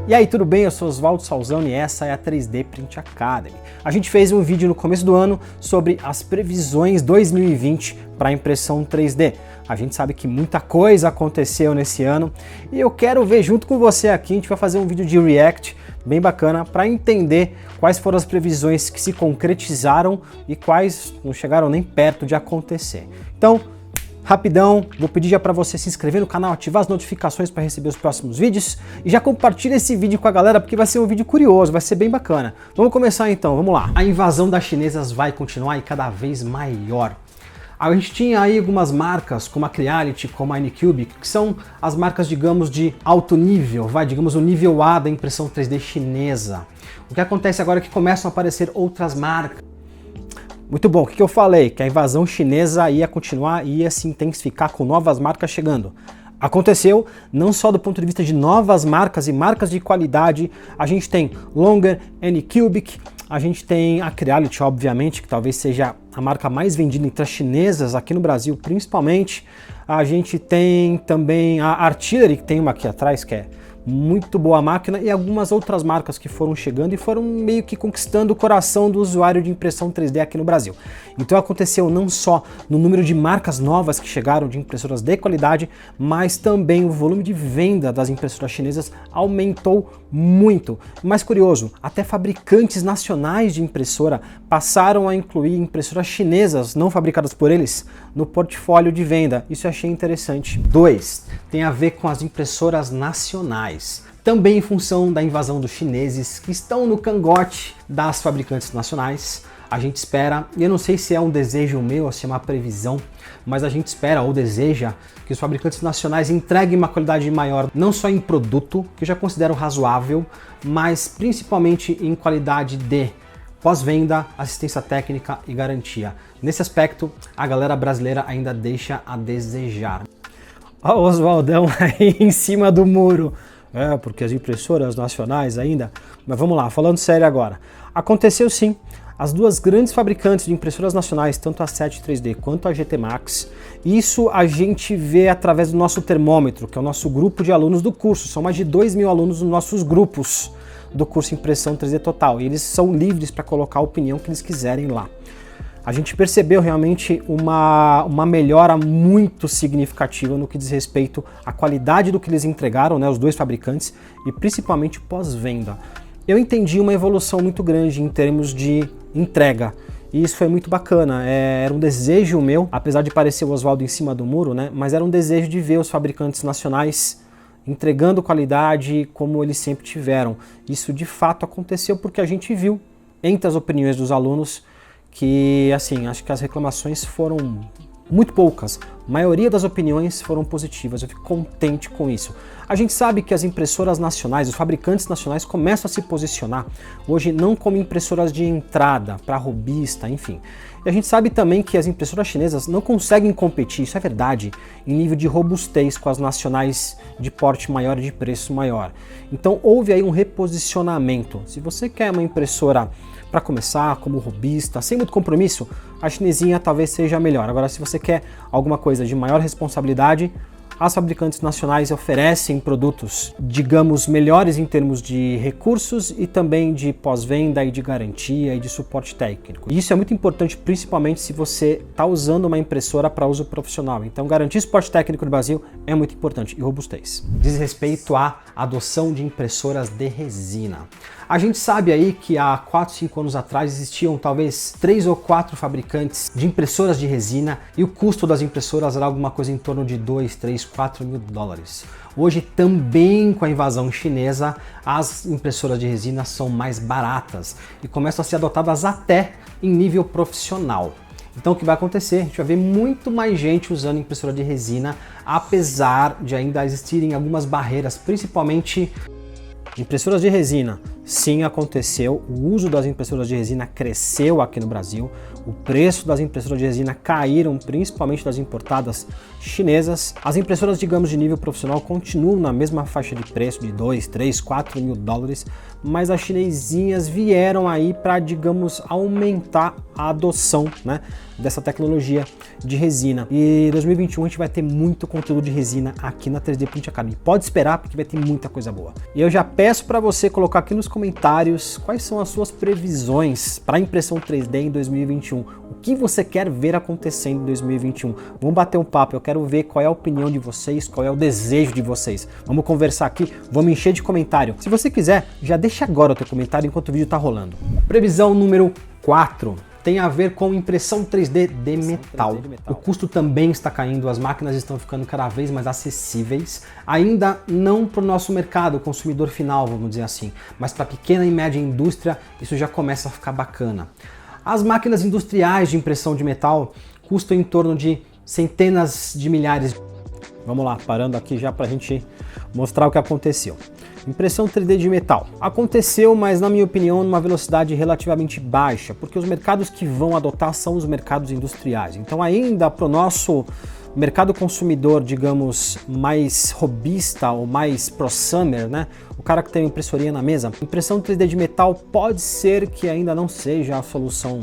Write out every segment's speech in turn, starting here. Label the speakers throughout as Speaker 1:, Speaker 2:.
Speaker 1: E aí, tudo bem? Eu sou Oswaldo Salzano e essa é a 3D Print Academy. A gente fez um vídeo no começo do ano sobre as previsões 2020 para impressão 3D. A gente sabe que muita coisa aconteceu nesse ano e eu quero ver junto com você aqui, a gente vai fazer um vídeo de react bem bacana para entender quais foram as previsões que se concretizaram e quais não chegaram nem perto de acontecer. Então, rapidão, vou pedir já para você se inscrever no canal, ativar as notificações para receber os próximos vídeos e já compartilha esse vídeo com a galera porque vai ser um vídeo curioso, vai ser bem bacana. Vamos começar então, vamos lá. A invasão das chinesas vai continuar e cada vez maior. A gente tinha aí algumas marcas como a Creality, como a Anycubic, que são as marcas, digamos, de alto nível, digamos o nível A da impressão 3D chinesa. O que acontece agora é que começam a aparecer outras marcas. Muito bom, o que eu falei? Que a invasão chinesa ia continuar e ia se intensificar com novas marcas chegando. Aconteceu, não só do ponto de vista de novas marcas e marcas de qualidade, a gente tem Longer, Anycubic, a gente tem a Creality, obviamente, que talvez seja a marca mais vendida entre as chinesas aqui no Brasil, principalmente. A gente tem também a Artillery, que tem uma aqui atrás, que é muito boa máquina, e algumas outras marcas que foram chegando e foram meio que conquistando o coração do usuário de impressão 3D aqui no Brasil. Então aconteceu não só no número de marcas novas que chegaram de impressoras de qualidade, mas também o volume de venda das impressoras chinesas aumentou muito. Mais curioso, até fabricantes nacionais de impressora passaram a incluir impressoras chinesas não fabricadas por eles no portfólio de venda. Isso eu achei interessante. 2. Tem a ver com as impressoras nacionais. Também em função da invasão dos chineses que estão no cangote das fabricantes nacionais. A gente espera, e eu não sei se é um desejo meu ou se é uma previsão, mas a gente espera ou deseja que os fabricantes nacionais entreguem uma qualidade maior, não só em produto, que eu já considero razoável, mas principalmente em qualidade de pós-venda, assistência técnica e garantia. Nesse aspecto, a galera brasileira ainda deixa a desejar. Olha o Oswaldão aí em cima do muro. É, porque as impressoras nacionais ainda... Mas vamos lá, falando sério agora. Aconteceu sim. As duas grandes fabricantes de impressoras nacionais, tanto a 7 3D quanto a GT Max, isso a gente vê através do nosso termômetro, que é o nosso grupo de alunos do curso. São mais de 2.000 alunos nos nossos grupos do curso Impressão 3D Total. E eles são livres para colocar a opinião que eles quiserem lá. A gente percebeu realmente uma melhora muito significativa no que diz respeito à qualidade do que eles entregaram, né, os dois fabricantes, e principalmente pós-venda. Eu entendi uma evolução muito grande em termos de entrega, e isso foi muito bacana. Era um desejo meu, apesar de parecer o Oswaldo em cima do muro, né, mas era um desejo de ver os fabricantes nacionais entregando qualidade como eles sempre tiveram. Isso de fato aconteceu porque a gente viu, entre as opiniões dos alunos, que, assim, acho que as reclamações foram muito poucas. A maioria das opiniões foram positivas, eu fico contente com isso. A gente sabe que as impressoras nacionais, os fabricantes nacionais começam a se posicionar hoje não como impressoras de entrada para robista, enfim. E a gente sabe também que as impressoras chinesas não conseguem competir, isso é verdade, em nível de robustez com as nacionais de porte maior e de preço maior. Então houve aí um reposicionamento. Se você quer uma impressora para começar, como robista, sem muito compromisso, a chinesinha talvez seja melhor. Agora, se você quer alguma coisa de maior responsabilidade, as fabricantes nacionais oferecem produtos, digamos, melhores em termos de recursos e também de pós-venda e de garantia e de suporte técnico. E isso é muito importante, principalmente se você está usando uma impressora para uso profissional. Então, garantir suporte técnico no Brasil é muito importante, e robustez. Diz respeito à adoção de impressoras de resina. A gente sabe aí que há 4, 5 anos atrás existiam talvez 3 ou 4 fabricantes de impressoras de resina e o custo das impressoras era alguma coisa em torno de 2, 3, 4 mil dólares. Hoje também com a invasão chinesa, as impressoras de resina são mais baratas e começam a ser adotadas até em nível profissional. Então o que vai acontecer? A gente vai ver muito mais gente usando impressora de resina, apesar de ainda existirem algumas barreiras, principalmente impressoras de resina. Sim, aconteceu, o uso das impressoras de resina cresceu aqui no Brasil, o preço das impressoras de resina caíram, principalmente das importadas chinesas. As impressoras, digamos, de nível profissional continuam na mesma faixa de preço de 2, 3, 4 mil dólares, mas as chinesinhas vieram aí para, digamos, aumentar a adoção, né, dessa tecnologia de resina. E em 2021 a gente vai ter muito conteúdo de resina aqui na 3D Print Academy. Pode esperar, porque vai ter muita coisa boa. E eu já peço para você colocar aqui nos comentários quais são as suas previsões para impressão 3D em 2021. O que você quer ver acontecendo em 2021? Vamos bater um papo, eu quero ver qual é a opinião de vocês, qual é o desejo de vocês. Vamos conversar aqui, vamos encher de comentário. Se você quiser, já deixa agora o teu comentário enquanto o vídeo tá rolando. Previsão número 4. Tem a ver com impressão 3D de metal. O custo também está caindo, as máquinas estão ficando cada vez mais acessíveis. Ainda não para o nosso mercado, consumidor final, vamos dizer assim, mas para a pequena e média indústria isso já começa a ficar bacana. As máquinas industriais de impressão de metal custam em torno de centenas de milhares. Vamos lá, parando aqui já para a gente mostrar o que aconteceu. Impressão 3D de metal. Aconteceu, mas na minha opinião, numa velocidade relativamente baixa, porque os mercados que vão adotar são os mercados industriais. Então ainda para o nosso mercado consumidor, digamos, mais robista ou mais prosumer, né? O cara que tem uma impressoria na mesa, impressão 3D de metal pode ser que ainda não seja a solução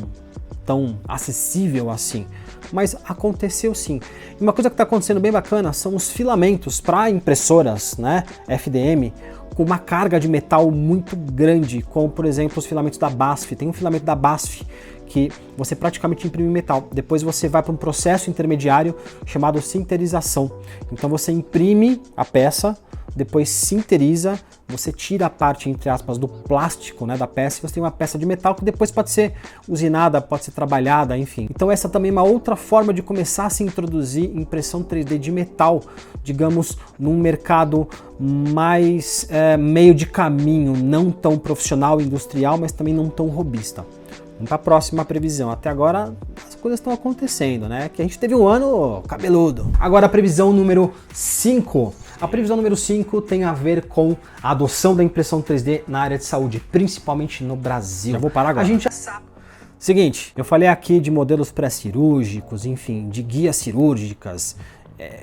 Speaker 1: tão acessível assim. Mas aconteceu sim. E uma coisa que está acontecendo bem bacana são os filamentos para impressoras, né, FDM, com uma carga de metal muito grande, como por exemplo os filamentos da BASF. Tem um filamento da BASF que você praticamente imprime metal. Depois você vai para um processo intermediário chamado sinterização. Então você imprime a peça, depois sinteriza, você tira a parte, entre aspas, do plástico, né, da peça, e você tem uma peça de metal que depois pode ser usinada, pode ser trabalhada, enfim. Então essa também é uma outra forma de começar a se introduzir impressão 3D de metal, digamos, num mercado mais meio de caminho, não tão profissional, industrial, mas também não tão robista. Vamos para a próxima previsão. Até agora as coisas estão acontecendo, né? Que a gente teve um ano cabeludo. Agora a previsão número 5. A previsão número 5 tem a ver com a adoção da impressão 3D na área de saúde, principalmente no Brasil. Já vou parar agora. A gente já sabe. Seguinte, eu falei aqui de modelos pré-cirúrgicos, enfim, de guias cirúrgicas,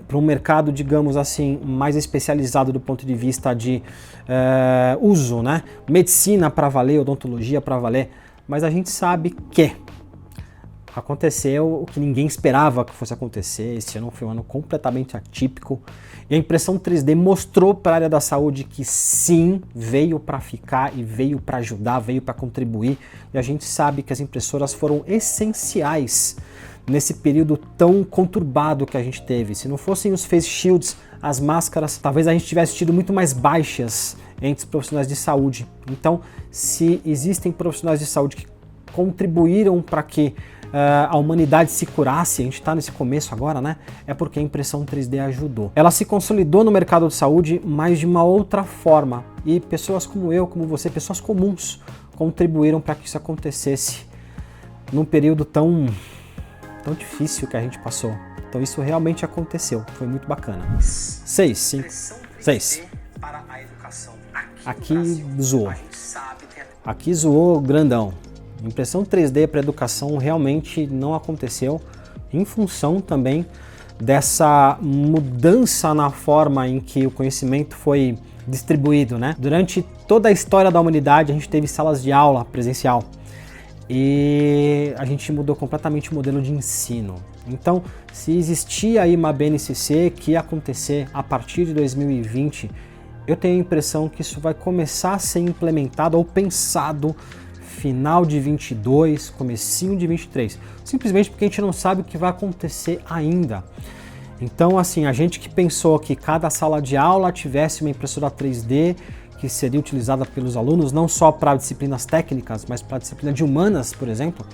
Speaker 1: para um mercado, digamos assim, mais especializado do ponto de vista de uso, né? Medicina para valer, odontologia para valer. Mas a gente sabe que aconteceu o que ninguém esperava que fosse acontecer. Esse ano foi um ano completamente atípico. E a impressão 3D mostrou para a área da saúde que sim, veio para ficar e veio para ajudar, veio para contribuir. E a gente sabe que as impressoras foram essenciais nesse período tão conturbado que a gente teve. Se não fossem os face shields, as máscaras, talvez a gente tivesse tido muito mais baixas entre os profissionais de saúde. Então, se existem profissionais de saúde que contribuíram para que a humanidade se curasse, a gente está nesse começo agora, né? É porque a impressão 3D ajudou. Ela se consolidou no mercado de saúde, mas de uma outra forma. E pessoas como eu, como você, pessoas comuns, contribuíram para que isso acontecesse num período tão difícil que a gente passou. Então isso realmente aconteceu, foi muito bacana. 6, 5, 6. Para a educação. Aqui zoou. Aqui zoou grandão. Impressão 3D para educação realmente não aconteceu, em função também dessa mudança na forma em que o conhecimento foi distribuído, né? Durante toda a história da humanidade a gente teve salas de aula presencial e a gente mudou completamente o modelo de ensino. Então, se existia aí uma BNCC que ia acontecer a partir de 2020, eu tenho a impressão que isso vai começar a ser implementado ou pensado final de 22, comecinho de 23, simplesmente porque a gente não sabe o que vai acontecer ainda. Então, assim, a gente que pensou que cada sala de aula tivesse uma impressora 3D que seria utilizada pelos alunos, não só para disciplinas técnicas, mas para disciplina de humanas, por exemplo,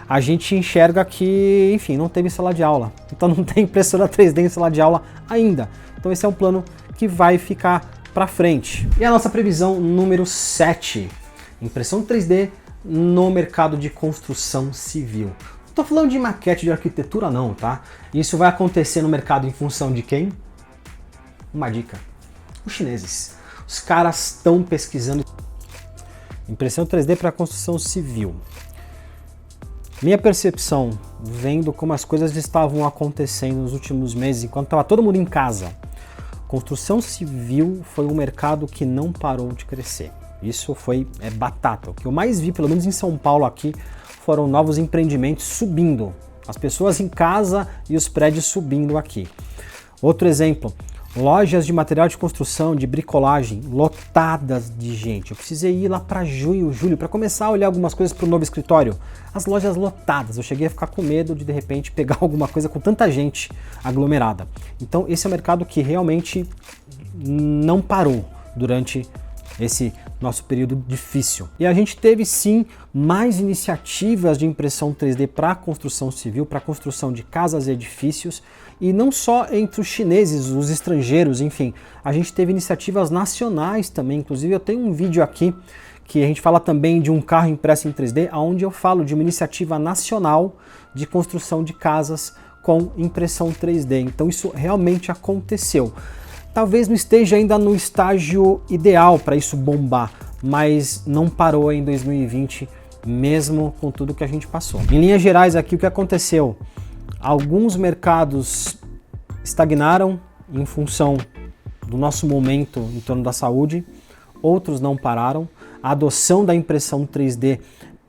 Speaker 1: a gente enxerga que, enfim, não teve sala de aula. Então não tem impressora 3D em sala de aula ainda. Então esse é um plano que vai ficar para frente. E a nossa previsão número 7. Impressão 3D no mercado de construção civil. Não estou falando de maquete de arquitetura não, tá? Isso vai acontecer no mercado em função de quem? Uma dica. Os chineses. Os caras estão pesquisando impressão 3D para construção civil. Minha percepção, vendo como as coisas estavam acontecendo nos últimos meses, enquanto estava todo mundo em casa, construção civil foi um mercado que não parou de crescer. Isso foi batata. O que eu mais vi, pelo menos em São Paulo aqui, foram novos empreendimentos subindo. As pessoas em casa e os prédios subindo aqui. Outro exemplo, lojas de material de construção, de bricolagem, lotadas de gente. Eu precisei ir lá para junho, julho, para começar a olhar algumas coisas para o novo escritório. As lojas lotadas, eu cheguei a ficar com medo de repente pegar alguma coisa com tanta gente aglomerada. Então esse é um mercado que realmente não parou durante esse nosso período difícil. E a gente teve sim mais iniciativas de impressão 3D para construção civil, para construção de casas e edifícios, e não só entre os chineses, os estrangeiros, enfim, a gente teve iniciativas nacionais também. Inclusive eu tenho um vídeo aqui que a gente fala também de um carro impresso em 3D, onde eu falo de uma iniciativa nacional de construção de casas com impressão 3D. Então isso realmente aconteceu. Talvez não esteja ainda no estágio ideal para isso bombar, mas não parou em 2020, mesmo com tudo que a gente passou. Em linhas gerais aqui, o que aconteceu? Alguns mercados estagnaram em função do nosso momento em torno da saúde, outros não pararam. A adoção da impressão 3D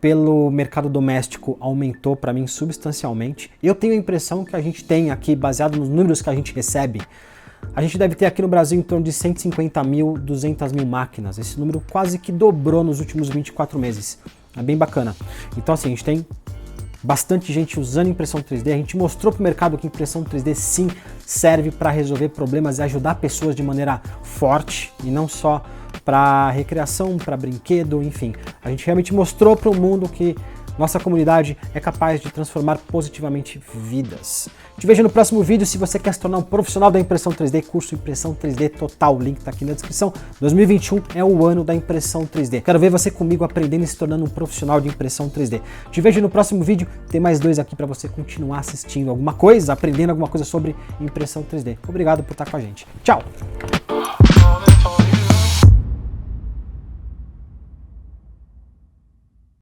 Speaker 1: pelo mercado doméstico aumentou para mim substancialmente. Eu tenho a impressão que a gente tem aqui, baseado nos números que a gente recebe, a gente deve ter aqui no Brasil em torno de 150 mil, 200 mil máquinas. Esse número quase que dobrou nos últimos 24 meses. É bem bacana. Então assim, a gente tem bastante gente usando impressão 3D. A gente mostrou para o mercado que impressão 3D sim serve para resolver problemas e ajudar pessoas de maneira forte e não só para recreação, para brinquedo, enfim. A gente realmente mostrou para o mundo que nossa comunidade é capaz de transformar positivamente vidas. Te vejo no próximo vídeo. Se você quer se tornar um profissional da impressão 3D, curso Impressão 3D Total, o link está aqui na descrição. 2021 é o ano da impressão 3D. Quero ver você comigo aprendendo e se tornando um profissional de impressão 3D. Te vejo no próximo vídeo. Tem mais 2 aqui para você continuar assistindo alguma coisa, aprendendo alguma coisa sobre impressão 3D. Obrigado por estar com a gente. Tchau!